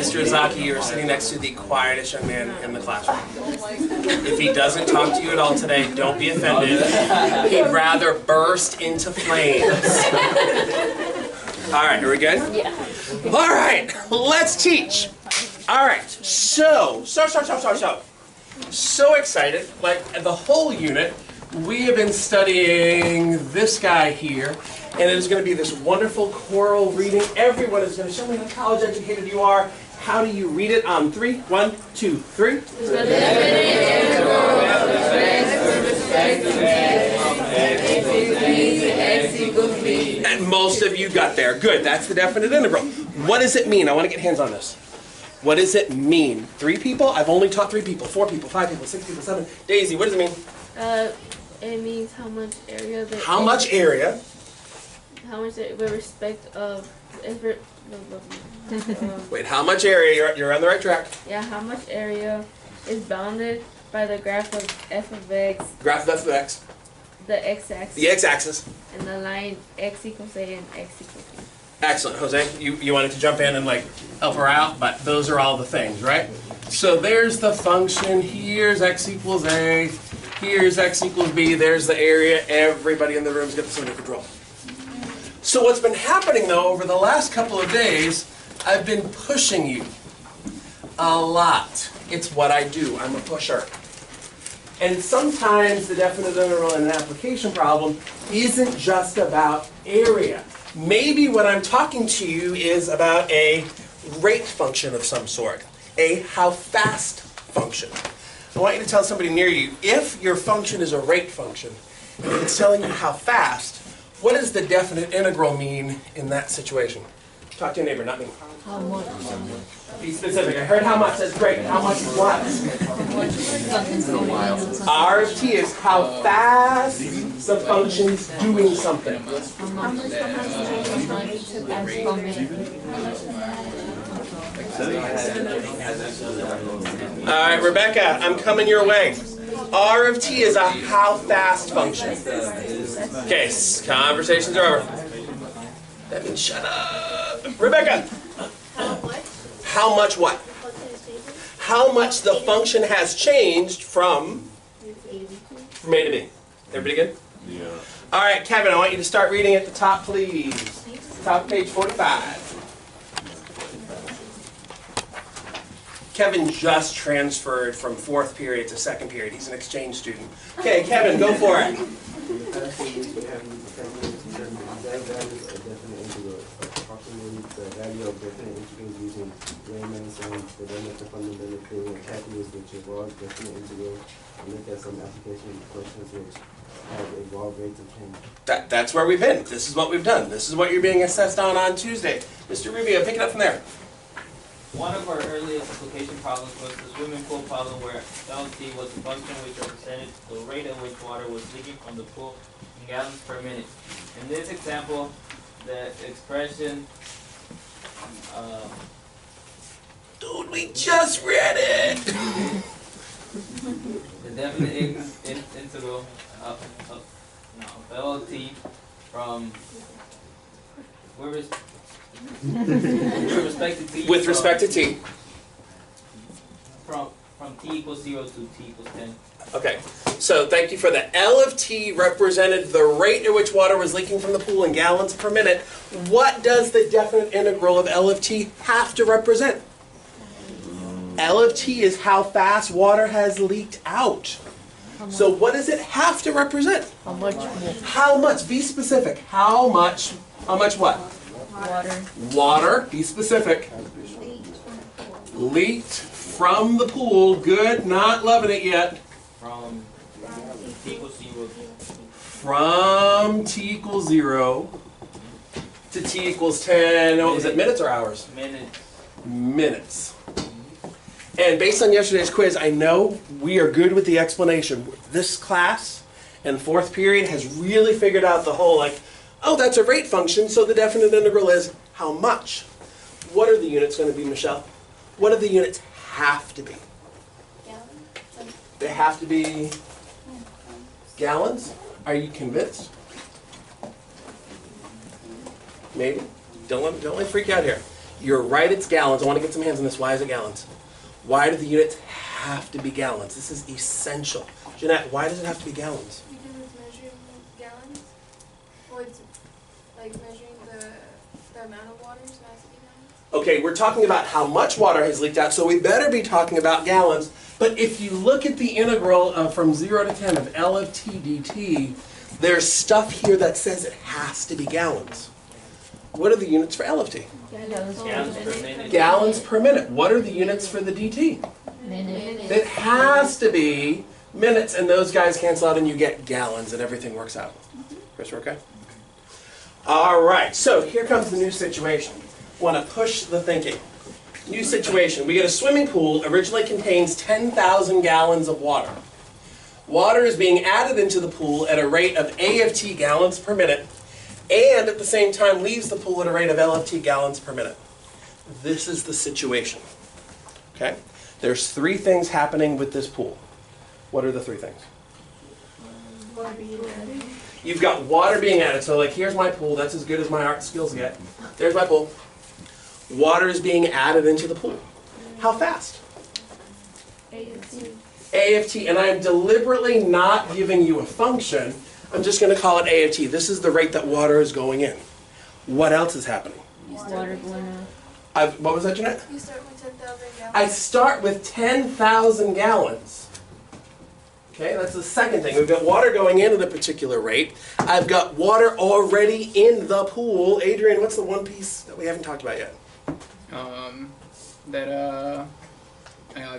Mr. Izaki, you are sitting next to the quietest young man in the classroom. If he doesn't talk to you at all today, don't be offended. He'd rather burst into flames. All right, are we good? Yeah. All right, let's teach. All right, so excited. Like the whole unit, we have been studying this guy here, and it is going to be this wonderful choral reading. Everyone is going to show me how college educated you are. How do you read it on 3? 1, 2, 3. And most of you got there. Good, that's the definite integral. What does it mean? I want to get hands on this. What does it mean? 3 people? I've only taught 3 people. 4 people, 5 people, 6 people, 7. Daisy, what does it mean? It means how much area. How much area? How much with respect of. Wait, how much area? You're on the right track. Yeah, how much area is bounded by the graph of f of x. Graph of f of x. The x-axis. The x-axis. And the line x equals a and x equals b. Excellent, Jose. You wanted to jump in and like help her out, but those are all the things, right? So there's the function. Here's x equals a. Here's x equals b. There's the area. Everybody in the room's got this under control. So what's been happening though over the last couple of days, I've been pushing you a lot. It's what I do. I'm a pusher. And sometimes the definite integral in an application problem isn't just about area. Maybe what I'm talking to you is about a rate function of some sort, a how fast function. I want you to tell somebody near you, if your function is a rate function, and it's telling you how fast, what does the definite integral mean in that situation? Talk to your neighbor, not me. How much? Be specific. I heard how much. That's great. How much is what? R of t is how fast the function's doing something. All right, Rebecca, I'm coming your way. R of t is a how fast function. Okay, conversations are over. That means shut up. Rebecca. How much what? How much the function has changed from A to B. Everybody good? Yeah. All right, Kevin, I want you to start reading at the top, please. Top page 45. Kevin just transferred from 4th period to 2nd period. He's an exchange student. Okay, Kevin, go for it. The value of definite integrals using Raymond's and the limit of fundamental theory and calculus, which involves definite integrals, and look at some application questions which have involved rates of change. That's where we've been. This is what we've done. This is what you're being assessed on Tuesday. Mr. Rubio, pick it up from there. One of our earliest application problems was the swimming pool problem where LT was a function which represented the rate at which water was leaking from the pool in gallons per minute. In this example, the expression Dude, we just read it! the definite integral of LT from with respect to t. With respect to t. From t equals 0 to t equals 10. Okay, so thank you for that. L of t represented the rate at which water was leaking from the pool in gallons per minute. What does the definite integral of L of t have to represent? L of t is how fast water has leaked out. So what does it have to represent? How much? How much? Be specific. How much? How much what? Water. Water. Be specific. Leaked from the pool. Good. Not loving it yet. From t equals 0. From t equals 0 to t equals 10. What was it? Minutes or hours? Minutes. Minutes. And based on yesterday's quiz, I know we are good with the explanation. This class and 4th period has really figured out the whole, like, oh, that's a rate function, so the definite integral is how much. What are the units going to be, Michelle? What do the units have to be? They have to be gallons? Are you convinced? Maybe. Don't let me freak out here. You're right, it's gallons. I want to get some hands on this. Why is it gallons? Why do the units have to be gallons? This is essential. Jeanette, why does it have to be gallons? Because it's measuring gallons. Or it's like measuring the amount of water, so it has to be gallons. Okay, we're talking about how much water has leaked out, so we better be talking about gallons. But if you look at the integral from 0 to 10 of L of t dt, there's stuff here that says it has to be gallons. What are the units for L of t? Gallons per minute. Gallons per minute. What are the units for the dt? Minutes. It has to be minutes, and those guys cancel out and you get gallons and everything works out. Chris, we're okay? All right, so here comes the new situation. Want to push the thinking. New situation. We get a swimming pool, originally contains 10,000 gallons of water. Water is being added into the pool at a rate of A of t gallons per minute, and at the same time leaves the pool at a rate of L of t gallons per minute. This is the situation. Okay? There's three things happening with this pool. What are the three things? You've got water being added. So like here's my pool. That's as good as my art skills get. There's my pool. Water is being added into the pool. How fast? A of t. A of t. And I'm deliberately not giving you a function. I'm just going to call it A of t. This is the rate that water is going in. What else is happening? Water going out. What was that, Jeanette? You start with 10,000 gallons. I start with 10,000 gallons. Okay, that's the second thing. We've got water going in at a particular rate. I've got water already in the pool. Adrian, what's the one piece that we haven't talked about yet?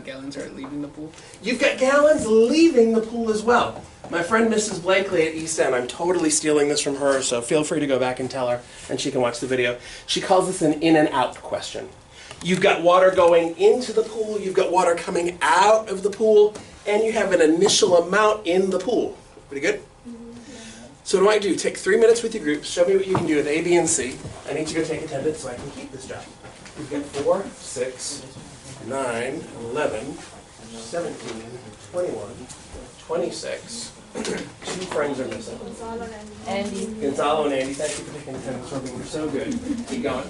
Gallons are leaving the pool. You've got gallons leaving the pool as well. My friend Mrs. Blakely at East End, I'm totally stealing this from her, so feel free to go back and tell her, and she can watch the video. She calls this an in and out question. You've got water going into the pool, you've got water coming out of the pool, and you have an initial amount in the pool. Pretty good? So what do? Take 3 minutes with your groups, show me what you can do with A, B, and C. I need you to go take attendance so I can keep this job. You've got 4, 6, 9, 11, 17, 21, 26. 2 friends are missing. Andy. Gonzalo and Andy, thank you for taking attendance for me. You're so good. Keep going.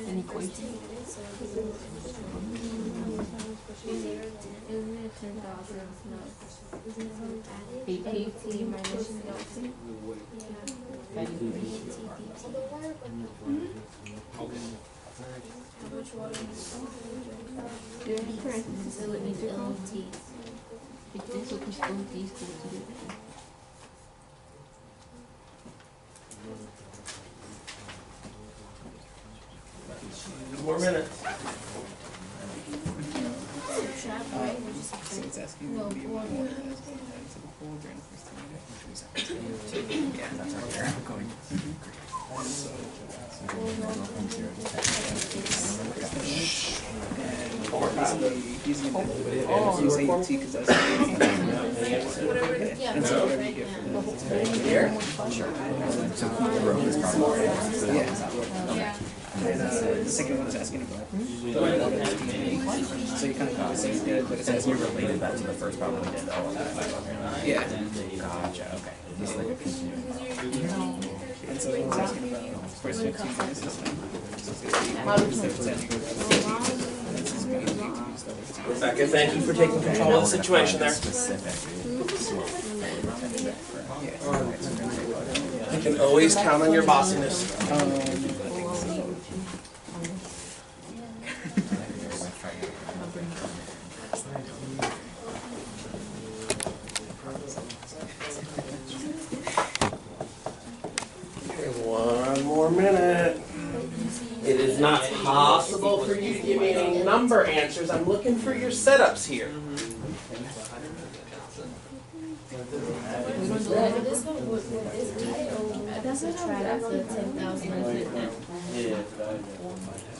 Any questions? Isn't it 10,000? No. AT minus LT. How much water is in parentheses? LT. Isso custou um disco. 2 more minutes. So it's asking you to be able to water that's going to the pool during the first 10 minutes, which is yeah, that's how they're going. He's going to use AT because that's and so whatever you get from Yeah. and the second one is asking about so you kind of do the same thing, but it's asking you related that to the first problem we did. Yeah. Gotcha. Okay. And so it's asking about first 15 minutes this time. Rebecca, thank you for taking control of the situation there. You can always count on your bossiness. Okay, 1 more minute. It is not possible for you to give me any number answers. I'm looking for your setups here. That's what I after 10,000.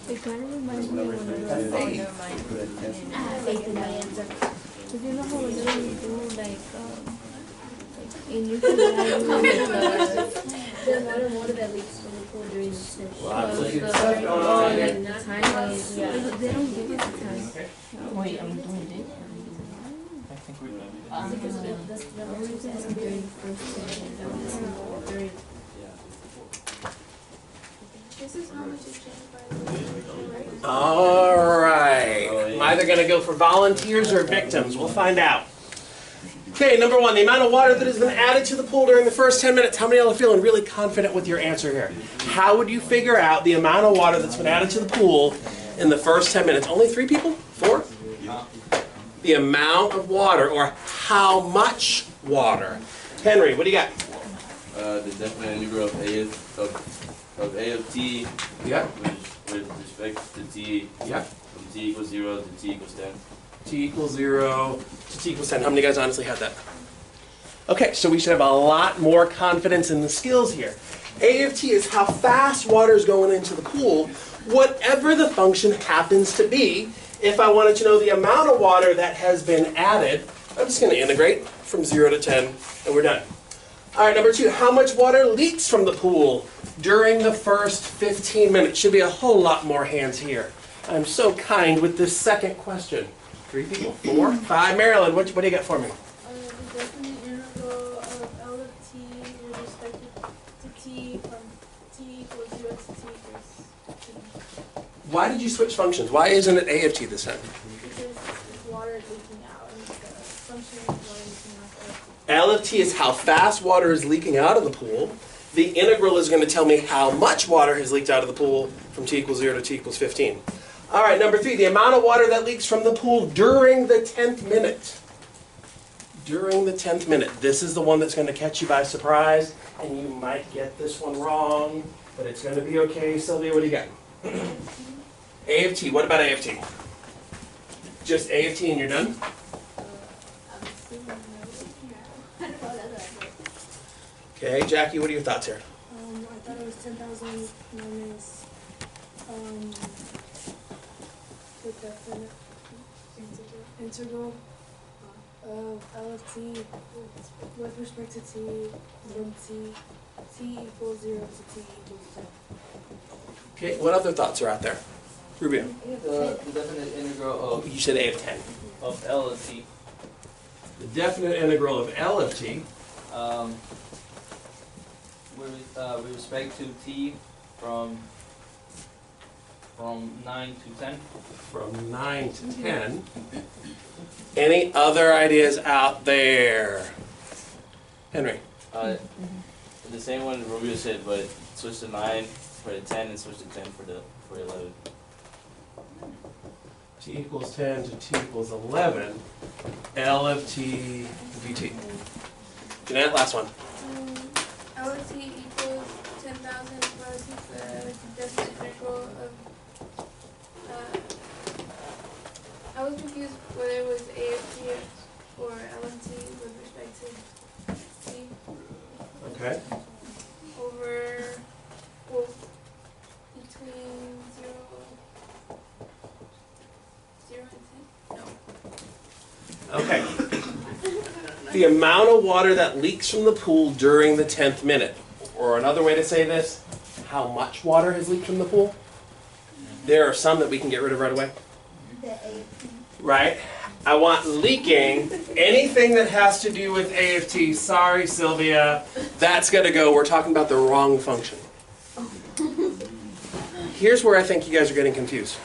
It kind of reminds me of when I was faith in my answer. Because you know how when you do like in nuclear, the amount of water that leaks from the pool during the session. Lots of good stuff going on here. They don't give us the time. Wait, I'm doing it. I think we Because that's the number two test during the first test. This is how much it changed by the way, right? All right. I'm either going to go for volunteers or victims. We'll find out. Okay, number one, the amount of water that has been added to the pool during the first 10 minutes. How many of y'all are feeling really confident with your answer here? How would you figure out the amount of water that's been added to the pool in the first 10 minutes? Only 3 people? 4? The amount of water, or how much water. Henry, what do you got? The definite integral of A of t Yeah. with respect to t Yeah. from t equals 0 to t equals 10. T equals 0 to t equals 10. How many of you guys honestly had that? Okay, so we should have a lot more confidence in the skills here. A of t is how fast water is going into the pool, whatever the function happens to be. If I wanted to know the amount of water that has been added, I'm just going to integrate from 0 to 10, and we're done. All right, number 2, how much water leaks from the pool during the first 15 minutes? Should be a whole lot more hands here. I'm so kind with this second question. 3 people? 4? 5? Marilyn, what do you got for me? The definite integral of L of t with respect to t from t equals 0 to t equals 15. Why did you switch functions? Why isn't it A of t this time? Because water is leaking out, and the function is water leaking out. L of t is how fast water is leaking out of the pool. The integral is going to tell me how much water has leaked out of the pool from t equals 0 to t equals 15. All right, number 3, the amount of water that leaks from the pool during the 10th minute. During the 10th minute. This is the one that's going to catch you by surprise, and you might get this one wrong, but it's going to be okay. Sylvia, what do you got? A of t. What about A of t? Just A of t and you're done? Okay, Jackie, what are your thoughts here? I thought it was 10,000 minus the definite integral of L of t with respect to t from t equals 0 to t equals 10. Okay, what other thoughts are out there? Rubio. The definite integral Oh, you said A of 10. of L of t. The definite integral of L of t. With respect to t from 9 to 10. From 9 to 10. Any other ideas out there? Henry. The same one Rubio said, but switch to 9 for the 10 and switch to 10 for 11. T equals 10 to t equals 11. L of t dt. Jeanette, last one. L of t equals 10,000 plus the definite integral of. I was confused whether it was A of t or L of t with respect to t Okay. over, well, between 0 and 10? No. Okay. The amount of water that leaks from the pool during the 10th minute. Or another way to say this, how much water has leaked from the pool? There are some that we can get rid of right away. Right? I want leaking. Anything that has to do with A of t. Sorry, Sylvia. That's going to go. We're talking about the wrong function. Here's where I think you guys are getting confused.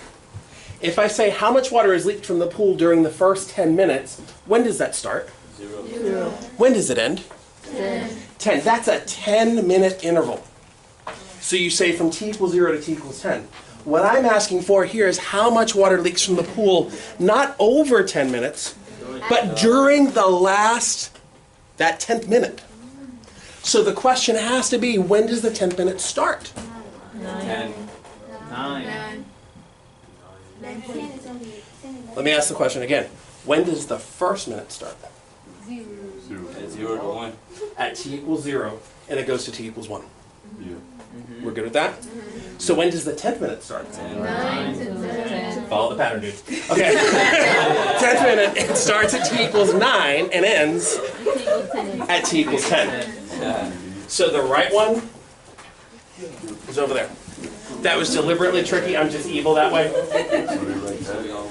If I say how much water is leaked from the pool during the first 10 minutes, when does that start? 0. When does it end? 10. That's a 10-minute interval. So you say from t equals 0 to t equals 10. What I'm asking for here is how much water leaks from the pool, not over 10 minutes, but during the that 10th minute. So the question has to be, when does the 10th minute start? 10. 9. Let me ask the question again. When does the first minute start? At 0 to 1. At t equals 0, and it goes to t equals 1. Yeah. We're good with that? So when does the 10th minute start? 9 to 10. Follow the pattern, dude. Okay. 10th minute, it starts at t equals 9 and ends at t equals 10. So the right one is over there. That was deliberately tricky. I'm just evil that way.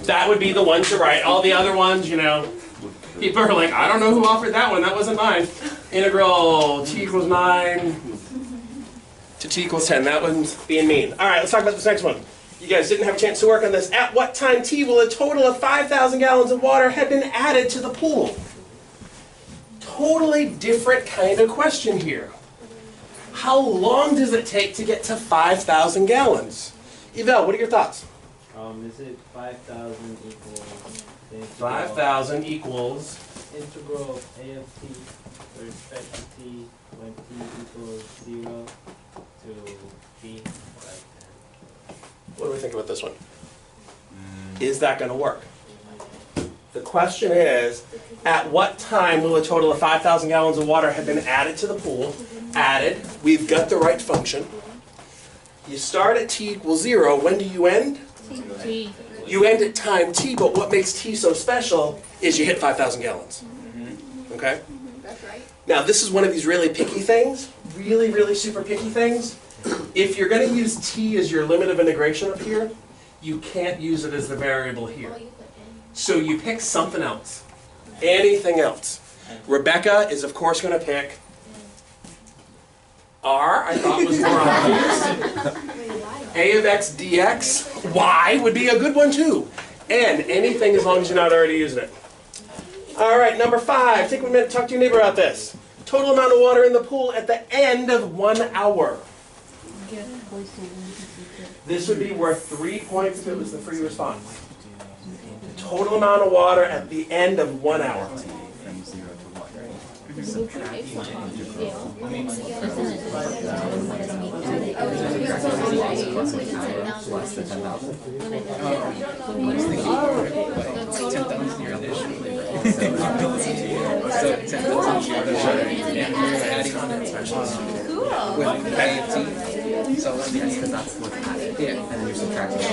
That would be the one to write. All the other ones, you know, People are like, I don't know who offered that one. That wasn't mine. Integral t equals 9 to t equals 10. That one's being mean. All right, let's talk about this next one. You guys didn't have a chance to work on this. At what time t will a total of 5,000 gallons of water have been added to the pool? Totally different kind of question here. How long does it take to get to 5,000 gallons? Yvel, what are your thoughts? Is it 5,000 equals? 5,000 equals. Integral of A of t with respect to t when t equals 0 to t like What do we think about this one? Is that going to work? The question is, at what time will a total of 5,000 gallons of water have been added to the pool? Added. We've got the right function. You start at t equals 0. When do you end? T. You end at time t, but what makes t so special is you hit 5,000 gallons. Okay? That's right. Now, this is one of these really picky things, really, really super picky things. If you're going to use t as your limit of integration up here, you can't use it as the variable here. So you pick something else, anything else. Rebecca is, of course, going to pick r, I thought was more obvious. A of x dx. Y would be a good one, too. And anything as long as you're not already using it. All right, number 5. Take a minute to talk to your neighbor about this. Total amount of water in the pool at the end of 1 hour. This would be worth 3 points if it was the free response. Total amount of water at the end of 1 hour.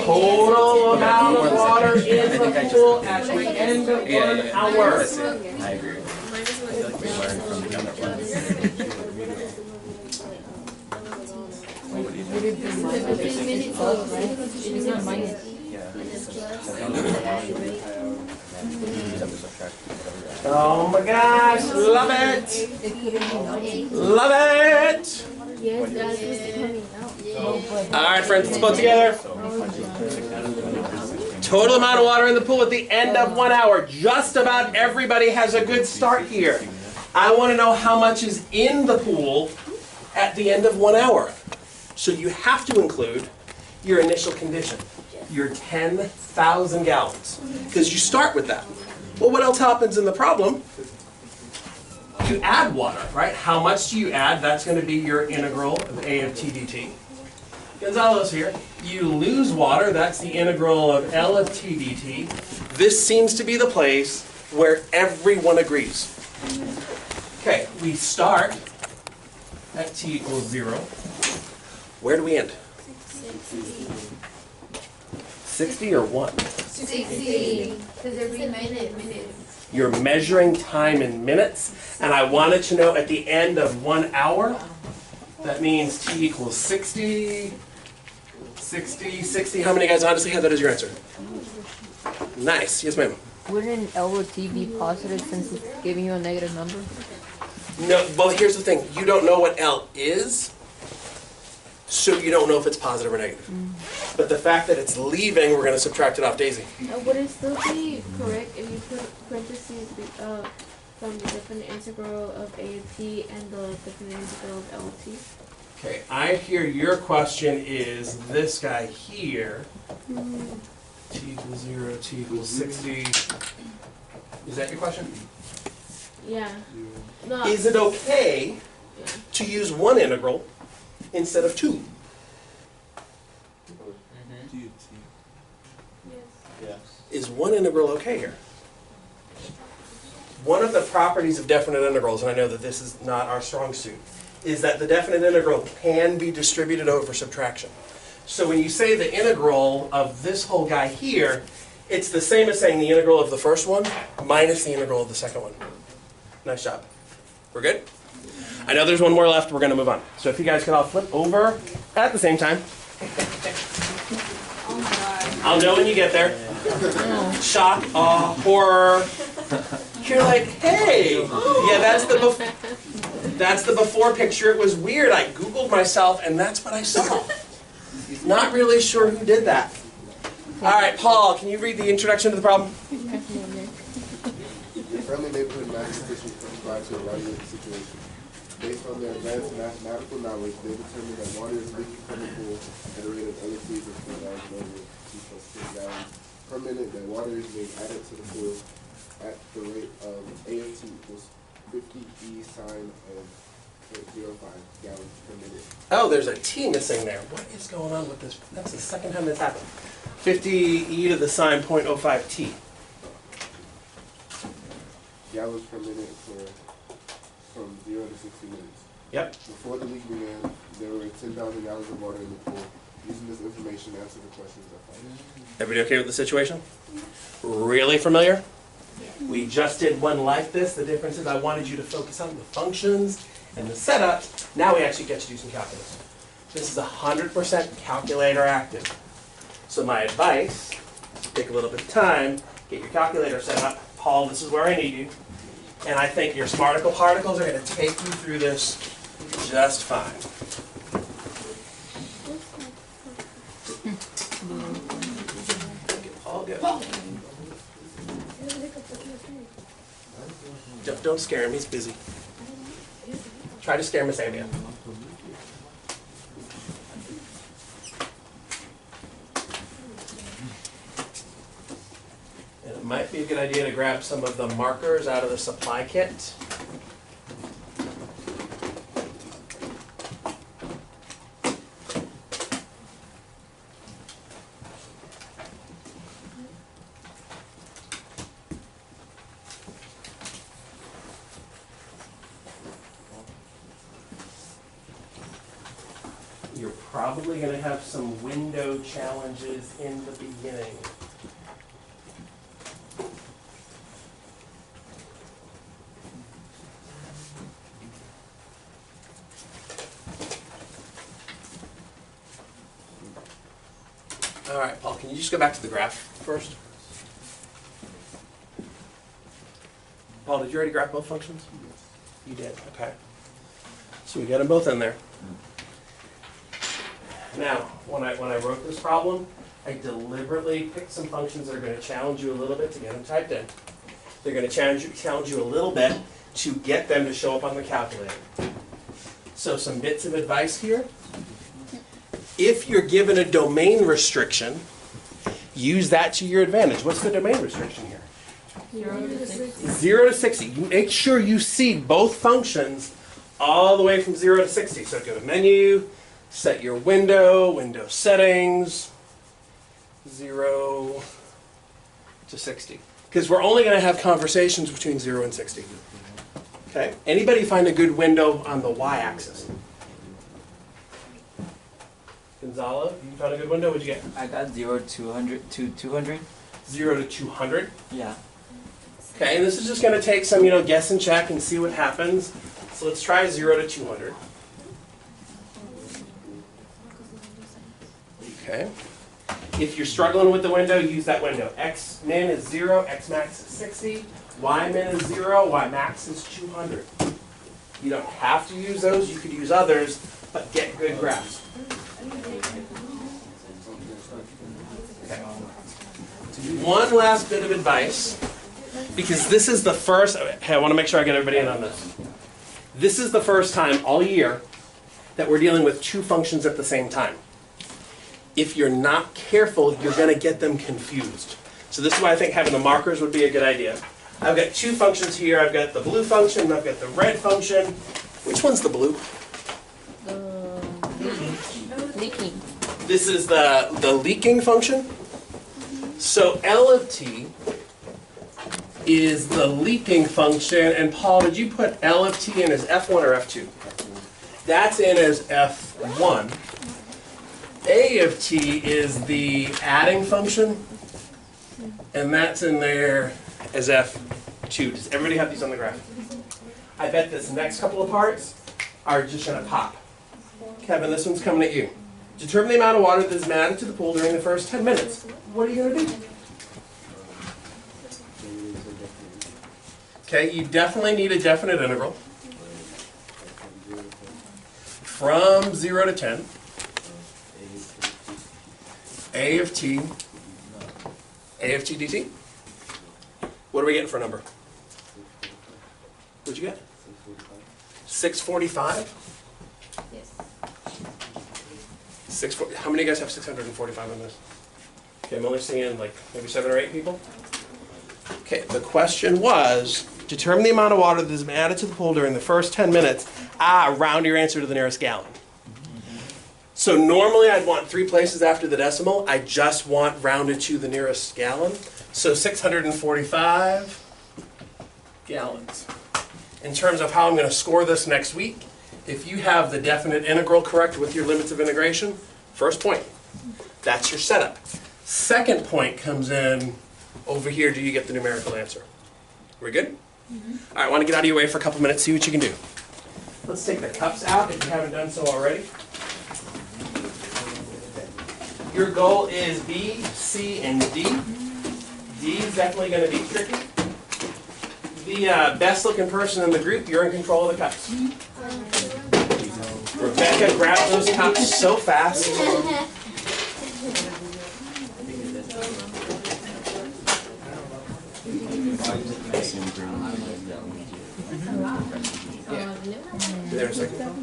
Total amount of water in the pool at the end of 1 hour. I agree. I feel like we learned from the other ones. Oh my gosh, love it! Love it! Yes, that is coming out. All right, friends, let's put together. Total amount of water in the pool at the end of 1 hour. Just about everybody has a good start here. I want to know how much is in the pool at the end of 1 hour. So you have to include your initial condition, your 10,000 gallons, because you start with that. Well, what else happens in the problem? You add water, right? How much do you add? That's going to be your integral of A of t dt. Gonzalo's here. You lose water. That's the integral of L of t dt. This seems to be the place where everyone agrees. Okay, we start at t equals 0. Where do we end? 60 or 1? 60. Because every minutes. You're measuring time in minutes, and I wanted to know at the end of 1 hour, that means t equals 60, 60, 60. How many guys honestly have that as your answer? Nice. Yes, ma'am. Wouldn't L of t be positive since it's giving you a negative number? No, well, here's the thing. You don't know what L is, so you don't know if it's positive or negative. But the fact that it's leaving, we're going to subtract it off Daisy. Would it still be correct if you put parentheses from the definite integral of A of t and the definite integral of L of t? Okay, I hear your question is this guy here. T equals 0, t equals 60. Is that your question? Yeah. No. Is it okay to use one integral instead of 2? Yeah. Is one integral okay here? One of the properties of definite integrals, and I know that this is not our strong suit, is that the definite integral can be distributed over subtraction. So when you say the integral of this whole guy here, it's the same as saying the integral of the first one minus the integral of the second one. Nice job. We're good? I know there's one more left. We're going to move on. So if you guys could all flip over at the same time. I'll know when you get there. Shock, awe, horror, You're like, hey, yeah, that's the before picture. It was weird. I Googled myself, and that's what I saw. Not really sure who did that. All right, Paul, can you read the introduction to the problem? Friendly neighborhood mathematicians prescribe to evaluate the situation. Based on their advanced mathematical knowledge, they determined that water is leaking from the pool at a rate of LFT of 4 gallons over T plus 10 gallons per minute. That water is being added to the pool at the rate of AFT equals 50 E sine of 0.05 gallons per minute. Oh, there's a T missing there. What is going on with this? That's the second time that's happened. 50 e to the sine 0.05 t. Gallons per minute from 0 to 60 minutes. Yep. Before the leak began, there were 10,000 gallons of water in the pool. Using this information, answer the questions that follow. Everybody okay with the situation? Really familiar? We just did one like this. The difference is I wanted you to focus on the functions and the setup. Now we actually get to do some calculus. This is 100% calculator active. So my advice, take a little bit of time, get your calculator set up. Paul, this is where I need you. And I think your Smarticle particles are going to take you through this just fine. All good. Don't scare him, he's busy. Try to scare Miss Amia. And it might be a good idea to grab some of the markers out of the supply kit. You're probably going to have some window challenges in the beginning. All right, Paul, can you just go back to the graph first? Paul, did you already graph both functions? You did, okay. So we got them both in there. Now, when I wrote this problem, I deliberately picked some functions that are going to challenge you a little bit to get them typed in. They're going to challenge you a little bit to get them to show up on the calculator. So some bits of advice here. If you're given a domain restriction, use that to your advantage. What's the domain restriction here? 0 to 60. 0 to 60. You make sure you see both functions all the way from 0 to 60. So go to menu, set your window settings, 0 to 60. Because we're only going to have conversations between 0 and 60. Okay? Anybody find a good window on the y-axis? Gonzalo, you found a good window? What'd you get? I got 0 to 200 to 200. 0 to 200? Yeah. Okay, and this is just going to take some, guess and check and see what happens. So let's try 0 to 200. Okay. If you're struggling with the window, use that window. X min is 0, X max is 60, Y min is 0, Y max is 200. You don't have to use those, you could use others, but get good graphs. Okay. One last bit of advice, because this is the first, okay, I want to make sure I get everybody in on this. This is the first time all year that we're dealing with two functions at the same time. If you're not careful, you're going to get them confused. So this is why I think having the markers would be a good idea. I've got two functions here. I've got the blue function, and I've got the red function. Which one's the blue? Leaking. This is the leaking function. So L of t is the leaking function. And Paul, did you put L of t in as F1 or F2? That's in as F1. A of t is the adding function. And that's in there as F2. Does everybody have these on the graph? I bet this next couple of parts are just going to pop. Kevin, this one's coming at you. Determine the amount of water that is added to the pool during the first 10 minutes. What are you going to do? Okay, you definitely need a definite integral from 0 to 10. A of t dt. What are we getting for a number? What'd you get? 645? Yes. 640. How many of you guys have 645 on this? Okay, I'm only seeing like maybe 7 or 8 people. Okay, the question was, determine the amount of water that has been added to the pool during the first 10 minutes. Round your answer to the nearest gallon. So normally I'd want 3 places after the decimal. I just want rounded to the nearest gallon. So 645 gallons. In terms of how I'm going to score this next week, if you have the definite integral correct with your limits of integration, first point. That's your setup. Second point comes in over here. Do you get the numerical answer? We're good? Mm-hmm. All right, I want to get out of your way for a couple minutes, see what you can do. Let's take the cups out if you haven't done so already. Your goal is B, C, and D. D is definitely going to be tricky. The best looking person in the group, you're in control of the cups. Rebecca grabbed those cups so fast. There a second? No.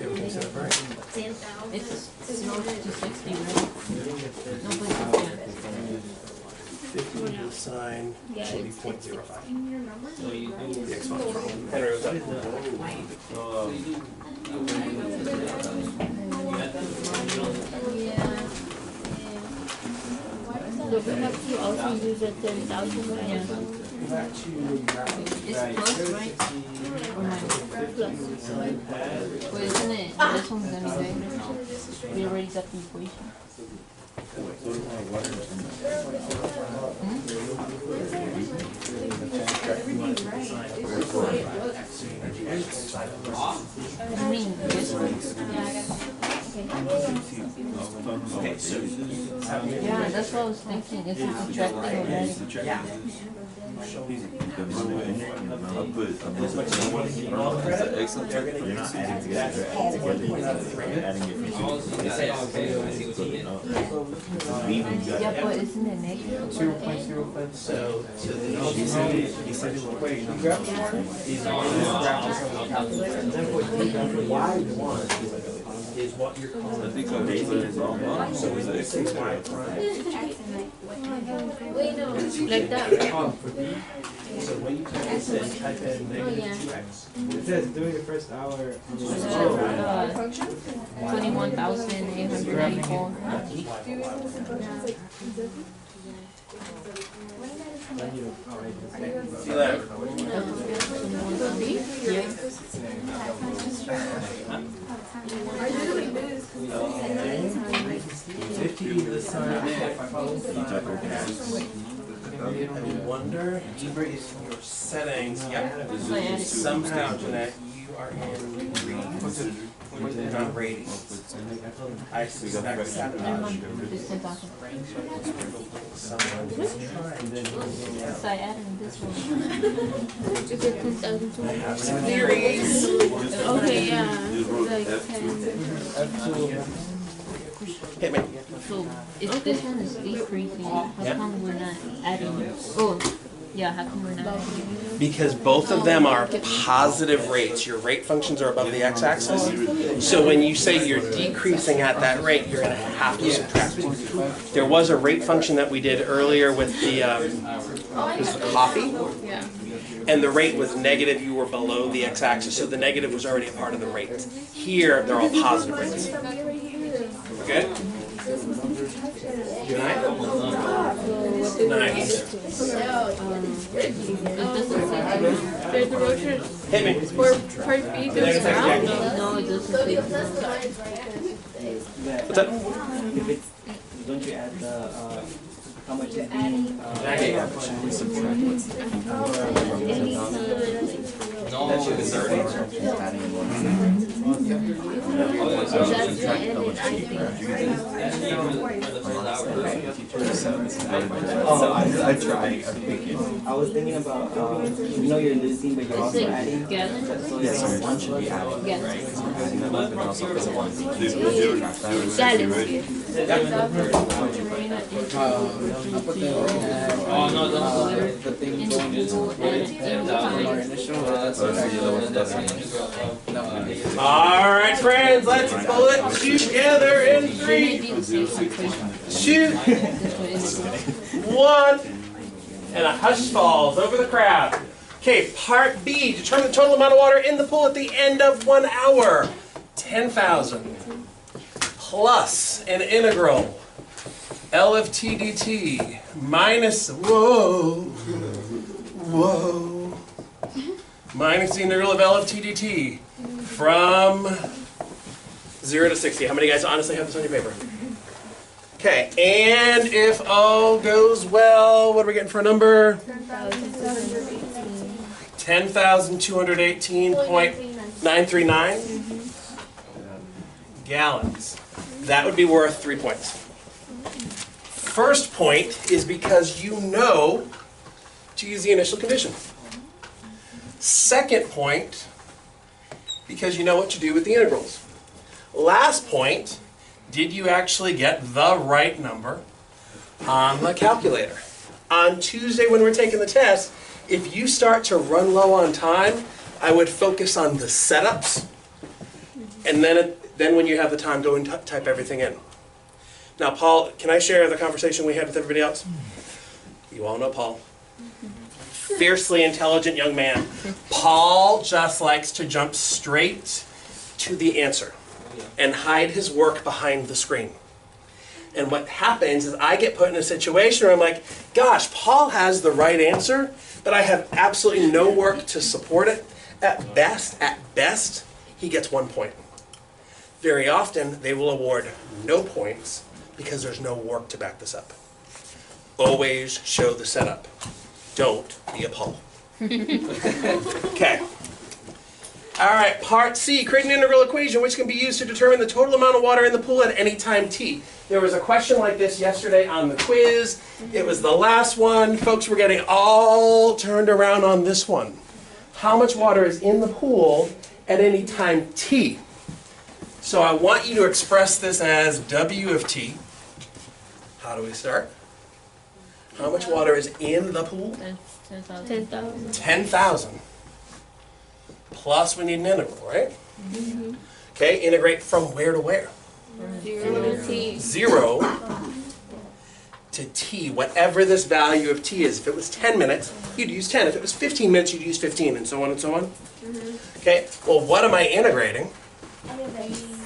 Everything's set up right? It's not to 60, right? No, 50 to sign, Yeah, should be it's 0.05. So you do. The Xbox Pro. Henry was up. So perhaps you also use a 10,000 Yeah. It's plus, right? Or minus? plus. Well, isn't it? This one's gonna be right. We already got the equation. I mean, this one. Yeah, that's what I was thinking. Is it subtracting already? Yeah. Yeah, but isn't it negative? 0.05. So You said it was wait, you grab the water? These are and then Y1 is what you're calling. I think I was wrong. So we say Y prime. Wait, no, like that. So when you type in negative 2x. It says during the first hour. 21,894. see that? Okay. 50 to the side. I wonder, Libra is your settings. Yep. Somehow, Jeanette, you are in readings. Not ratings. I suspect sabotage. Someone's trying to. So I added this one. Is it 10,000? Theories. Okay, yeah. Like 10. Hit me. So if this one is decreasing, how come we're not adding it? Oh, yeah, how come we're not adding it? Because both of them are positive rates. Your rate functions are above the x-axis. So when you say you're decreasing at that rate, you're going to have to subtract. There was a rate function that we did earlier with the coffee. Yeah. And the rate was negative, you were below the x-axis, so the negative was already a part of the rate. Here, they're all positive rates. Good? Good night? Nice. There's a rotor Hit me. for part B goes around. No, it doesn't say What's that? If it's, don't you add the how much is being No, Oh, I try. I was thinking about, you know, you're losing, but you're also adding. Gallons? So yes, one should be added. Gallons. Oh, no, that's The thing going All right, friends, let's pull it together in 3, 2, 1, and a hush falls over the crowd. Okay, part B, determine the total amount of water in the pool at the end of 1 hour. 10,000 plus an integral L of t dt minus, minus the integral of L of t dt from 0 to 60. How many guys honestly have this on your paper? Okay, and if all goes well, what are we getting for a number? 10,218.939 gallons. That would be worth 3 points. First point is because you know to use the initial condition. Second point, because you know what to do with the integrals. Last point, did you actually get the right number on the calculator? On Tuesday when we're taking the test, if you start to run low on time, I would focus on the setups, and then when you have the time, go and type everything in. Now, Paul, can I share the conversation we had with everybody else? You all know Paul. Fiercely intelligent young man. Paul just likes to jump straight to the answer and hide his work behind the screen. And what happens is I get put in a situation where I'm like, gosh, Paul has the right answer, but I have absolutely no work to support it. At best, he gets 1 point. Very often, they will award no points because there's no work to back this up. Always show the setup. Don't be a Paul. Okay. All right, part C, create an integral equation which can be used to determine the total amount of water in the pool at any time t. There was a question like this yesterday on the quiz. It was the last one. Folks were getting all turned around on this one. How much water is in the pool at any time t? So I want you to express this as W of t. How do we start? How much water is in the pool? 10,000. 10,000. Plus we need an integral, right? Okay, integrate from where to where? 0 to t. 0 to t, whatever this value of t is. If it was 10 minutes, you'd use 10. If it was 15 minutes, you'd use 15, and so on and so on. Okay, well, what am I integrating?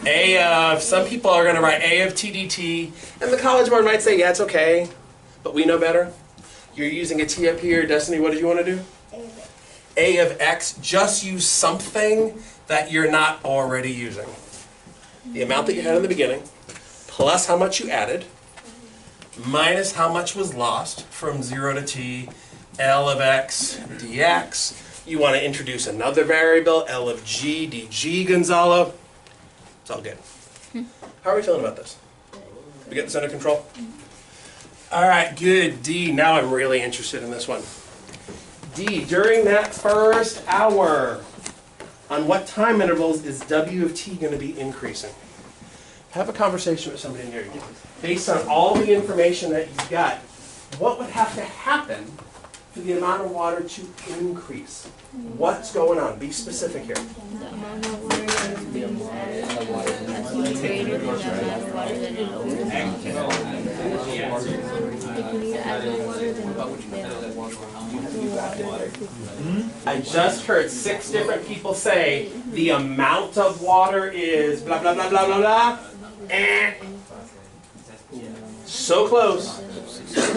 A of, some people are going to write A of t dt, and the College Board might say, yeah, it's okay, but we know better. You're using a t up here. Destiny, what did you want to do? A of x, just use something that you're not already using. The amount that you had in the beginning, plus how much you added, minus how much was lost from 0 to t, L of x dx. You want to introduce another variable, L of g dg Gonzalo. It's all good. How are we feeling about this? We get this under control? All right, good. D, now I'm really interested in this one. D, during that first hour, on what time intervals is W of t going to be increasing? Have a conversation with somebody near you. Based on all the information that you've got, what would have to happen for the amount of water to increase? What's going on? Be specific here. The amount of water that is being added has to be greater than the amount of water that it always If you need to add more water, then I just heard 6 different people say the amount of water is blah, blah, blah, blah, blah, blah. So close.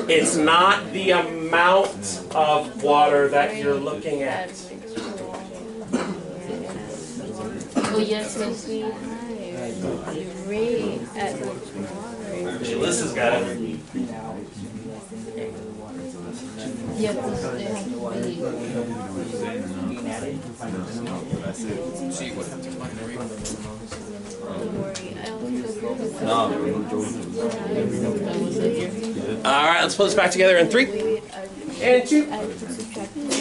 It's not the amount of water that you're looking at. Oh, yes, must be higher. The rate at which water. Melissa's got it. Yeah, because they have to be. So you would have to find the rate. Don't worry, I also All right, let's put this back together in 3, and 2,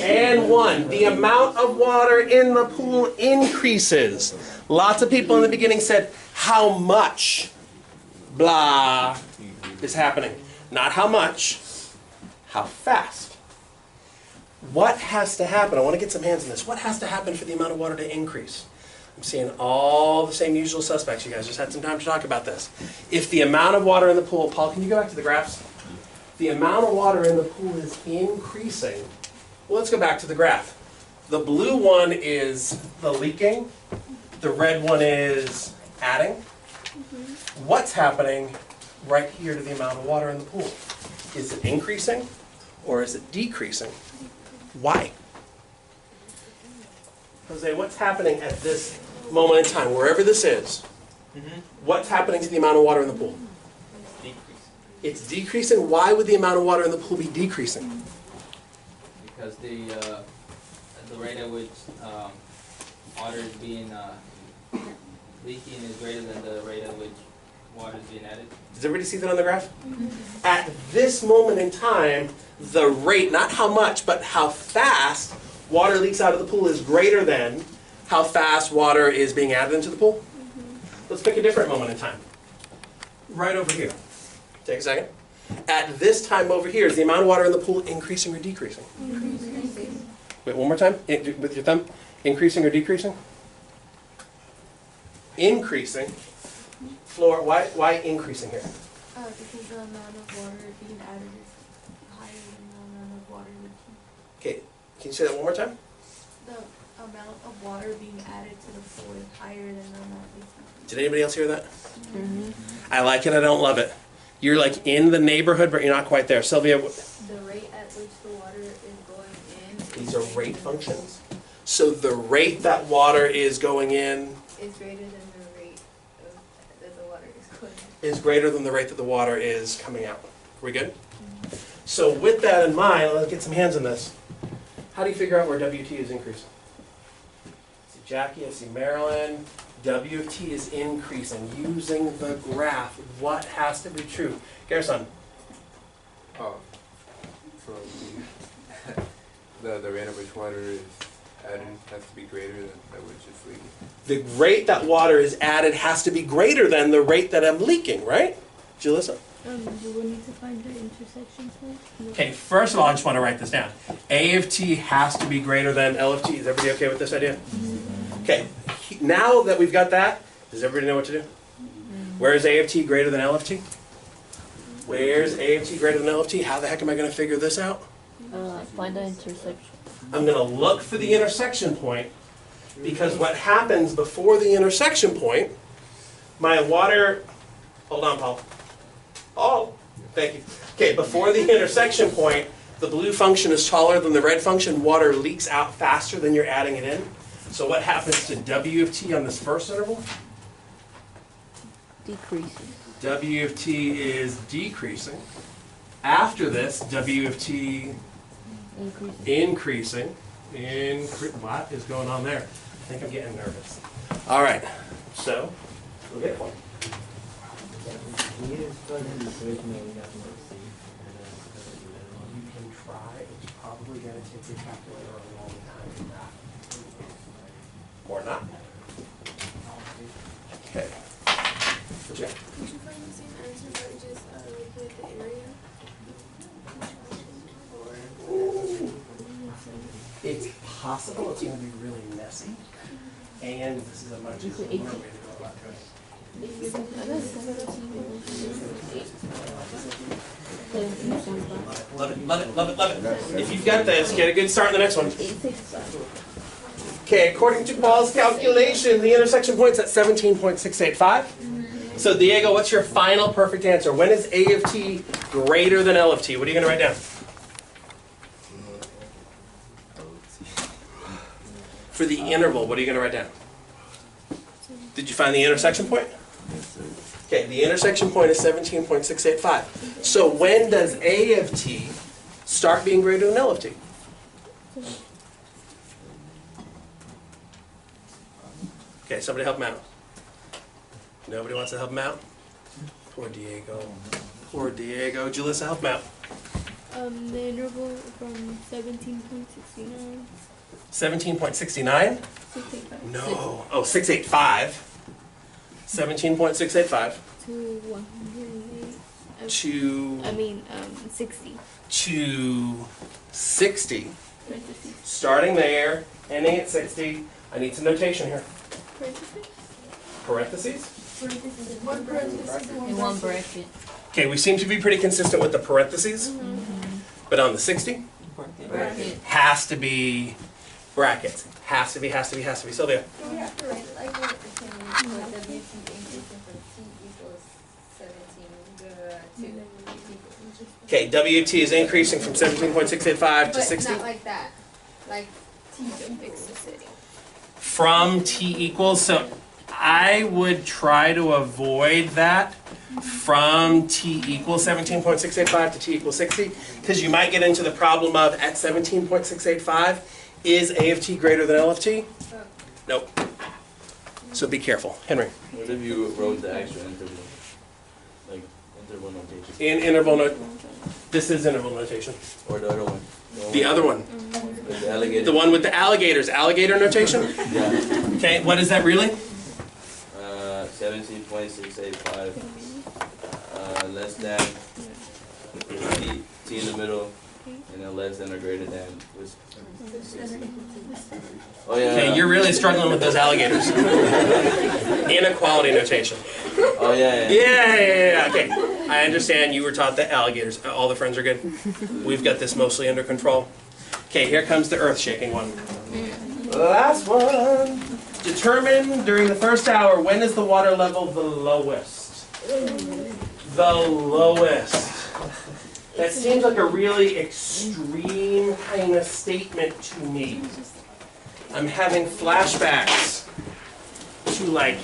and 1. The amount of water in the pool increases. Lots of people in the beginning said, how much blah is happening. Not how much, how fast. What has to happen? I want to get some hands on this. What has to happen for the amount of water to increase? I'm seeing all the same usual suspects. You guys just had some time to talk about this. If the amount of water in the pool, Paul, can you go back to the graphs? The amount of water in the pool is increasing. Well, let's go back to the graph. The blue one is the leaking. The red one is adding. What's happening right here to the amount of water in the pool? Is it increasing or is it decreasing? Why? Jose, what's happening at this moment in time, wherever this is? What's happening to the amount of water in the pool? It's decreasing. Why would the amount of water in the pool be decreasing? Because the rate at which water is being leaking is greater than the rate at which water is being added. Does everybody see that on the graph? At this moment in time, the rate, not how much, but how fast water leaks out of the pool is greater than how fast water is being added into the pool. Let's pick a different moment in time. Right over here. Take a second. At this time over here, is the amount of water in the pool increasing or decreasing? Increasing. Wait, one more time. With your thumb. Increasing or decreasing? Increasing. Floor, why increasing here? Because the amount of water being added is higher than the amount of water leaking. Okay, can you say that one more time? The amount of water being added to the pool is higher than the amount leaking. Did anybody else hear that? I like it, I don't love it. You're like in the neighborhood, but you're not quite there. Sylvia? The rate at which the water is going in. These are rate functions. So the rate that water is going in is greater than the rate that the water is going in. is greater than the rate that the water is coming out. Are we good? So with that in mind, let's get some hands on this. How do you figure out where WT is increasing? I see Jackie, I see Marilyn. WT is increasing using the graph. What has to be true? Garrison. Oh, so the rate at which water is added has to be greater than that which is leaking. The rate that water is added has to be greater than the rate that I'm leaking, right? Did you listen? Do we need to find the intersection point? Okay, first of all, I just want to write this down. A of t has to be greater than L of t. Is everybody okay with this idea? Okay, now that we've got that, does everybody know what to do? Where is A of t greater than L of t? Where's A of t greater than L of t? How the heck am I going to figure this out? Find the intersection. I'm going to look for the intersection point, because what happens before the intersection point, my water, hold on, Paul. Oh, thank you. Okay, before the intersection point, the blue function is taller than the red function. Water leaks out faster than you're adding it in. So what happens to W of t on this first interval? Decreases. W of t is decreasing. After this, W of t increasing. What is going on there? I think I'm getting nervous. All right, so we'll get one. You can try. It's probably going to take your calculator a long time for that. Or not. Okay. What you got? We should find the same answer, but just calculate the area. It's possible it's going to be really messy. And this is a much easier way to go about doing it. Love it, love it, love it, love it. If you've got this, get a good start in the next one. Okay, according to Paul's calculation, the intersection point's at 17.685. So Diego, what's your final perfect answer? When is A of t greater than L of t? What are you going to write down? For the interval, what are you going to write down? Did you find the intersection point? Okay, the intersection point is 17.685. So when does A of t start being greater than L of t? Okay, somebody help him out. Nobody wants to help him out? Poor Diego. Poor Diego. Julissa, help him out. The interval from 17.69. 17.69? 685. No. Oh, 685. 17.685. To 108. To. 60. To 60. Parentheses. Starting there, ending at 60. I need some notation here. Parentheses? Parentheses? One parenthesis, In one bracket. Okay, we seem to be pretty consistent with the parentheses. But on the 60, Bracket. has to be brackets. Has to be. Sylvia. Do we have to write it like that? WT increasing from T equals 17 to 2. Okay, WT is increasing from 17.685 to 60. But not like that. Like T Fix the city. From T equals, so I would try to avoid that from T equals 17.685 to T equals 60, because you might get into the problem of at 17.685, is A of T greater than L of T? Nope. So be careful. Henry. What if you wrote the extra interval? Like interval notation? In interval note, this is interval notation. Or the other one? The other one. With the alligator? The one with the alligators. Alligator notation? Yeah. Okay, what is that really? 17.685 less than T in the middle, and then less than or greater than was 60. Oh yeah. Okay, you're really struggling with those alligators. Inequality notation. Oh yeah. Yeah. Okay, I understand you were taught the alligators. All the friends are good? We've got this mostly under control. Okay, here comes the earth-shaking one. Last one. Determine during the first hour, when is the water level the lowest? The lowest. That seems like a really extreme kind of statement to me. I'm having flashbacks to like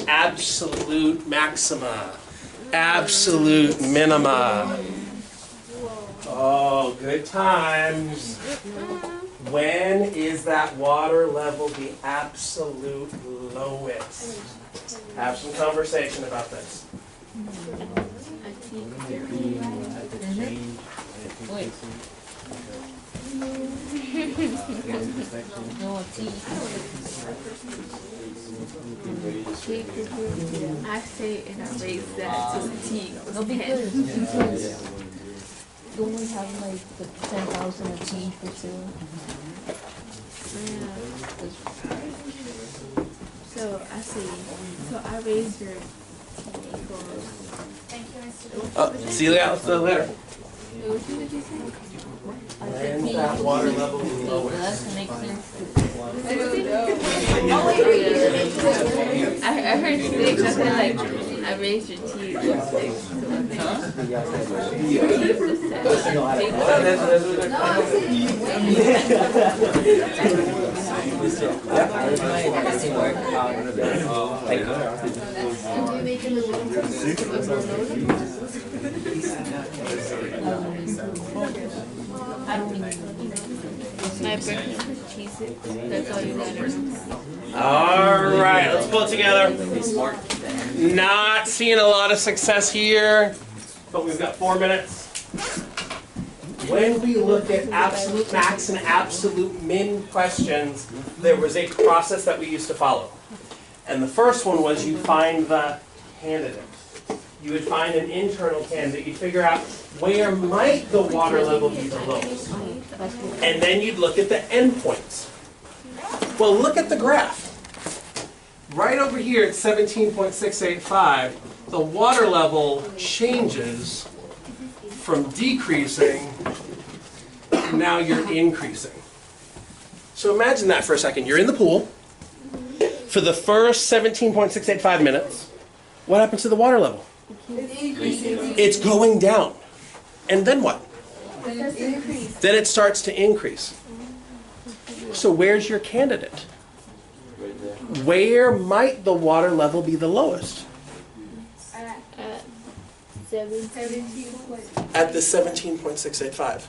absolute maxima, absolute minima. Oh, good times. When is that water level the absolute lowest? Have some conversation about this. Wait. No, T. I say and I raise that to the T. No, because don't we have like the 10,000 of T for sale? So I see. So I raise your T equals. See you out the letter. What did you say? When's that water level the lowest? That makes sense. I heard 6. I said like I raised your T equals 6. I don't even My breakfast is Cheez-Its. That's all you got. All right, let's pull it together. Not seeing a lot of success here, but we've got 4 minutes. When we look at absolute max and absolute min questions, there was a process that we used to follow. And the first one was you find the candidate. You would find an internal candidate. You'd figure out where might the water level be the lowest. And then you'd look at the endpoints. Well, look at the graph. Right over here at 17.685, the water level changes from decreasing to now you're increasing. So imagine that for a second. You're in the pool. For the first 17.685 minutes, what happens to the water level? It's going down. And then what? Then it starts to increase. So where's your candidate? Right there. Where might the water level be the lowest? At 17. At the 17.685.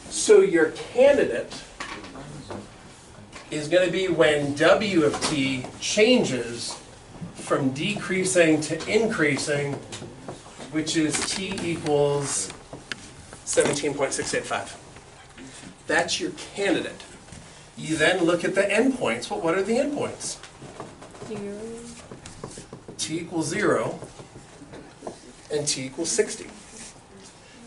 So your candidate is going to be when W of t changes from decreasing to increasing, which is t equals 17.685. That's your candidate. You then look at the endpoints. Well, what are the endpoints? 0. T equals 0 and t equals 60.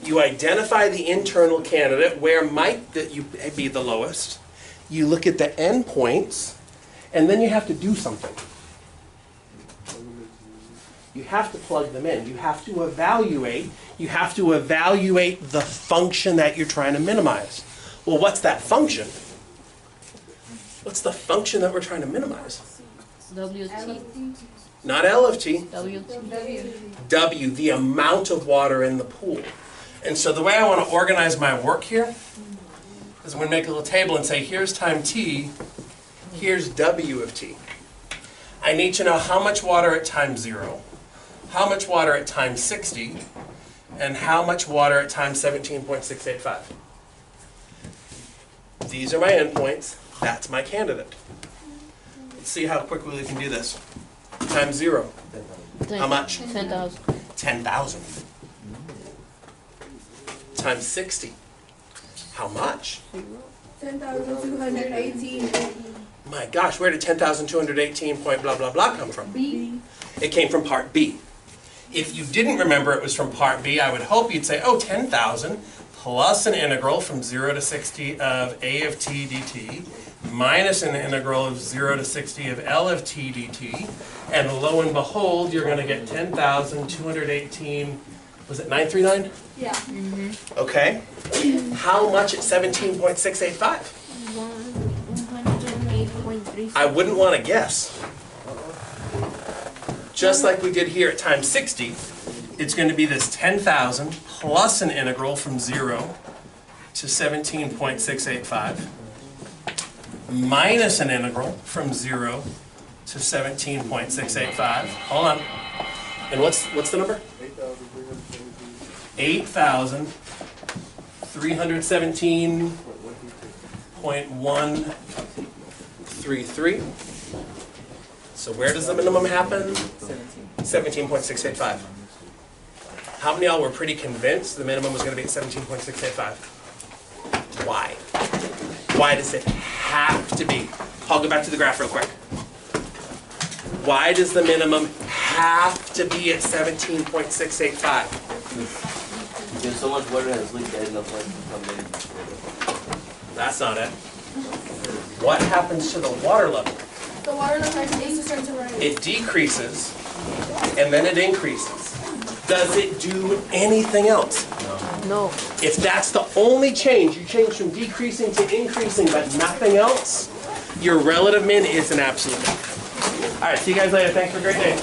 You identify the internal candidate, where might that you be the lowest. You look at the endpoints, and then you have to do something. You have to plug them in. You have to evaluate. You have to evaluate the function that you're trying to minimize. Well, what's that function? What's the function that we're trying to minimize? WT. Not L of t. WT. W, the amount of water in the pool. And so the way I want to organize my work here is I'm going to make a little table and say, here's time t, here's W of t. I need to know how much water at time 0, how much water at time 60, and how much water at time 17.685. These are my endpoints. That's my candidate. Let's see how quickly we can do this. Time 0. How much? 10,000. 10,000. Times 60. How much? 10,218. My gosh, where did 10,218 point blah blah blah come from? B. It came from part B. If you didn't remember it was from part B, I would hope you'd say, oh, 10,000 plus an integral from 0 to 60 of A of t dt minus an integral of 0 to 60 of L of t dt. And lo and behold, you're going to get 10,218, was it 939? Yeah. Okay. How much at 17.685? 108.3. I wouldn't want to guess. Just like we did here at time 60, it's going to be this 10,000 plus an integral from 0 to 17.685 minus an integral from 0 to 17.685. Hold on. And what's the number? 8,317.133. So where does the minimum happen? 17.685. How many of y'all were pretty convinced the minimum was going to be at 17.685? Why? Why does it have to be? I'll go back to the graph real quick. Why does the minimum have to be at 17.685? Because so much water has leaked that enough light to come in. That's not it. What happens to the water level? The water level needs to start to rise. It decreases, and then it increases. Does it do anything else? No. If that's the only change, you change from decreasing to increasing, but nothing else, your relative min is an absolute min. All right, see you guys later. Thanks for a great day.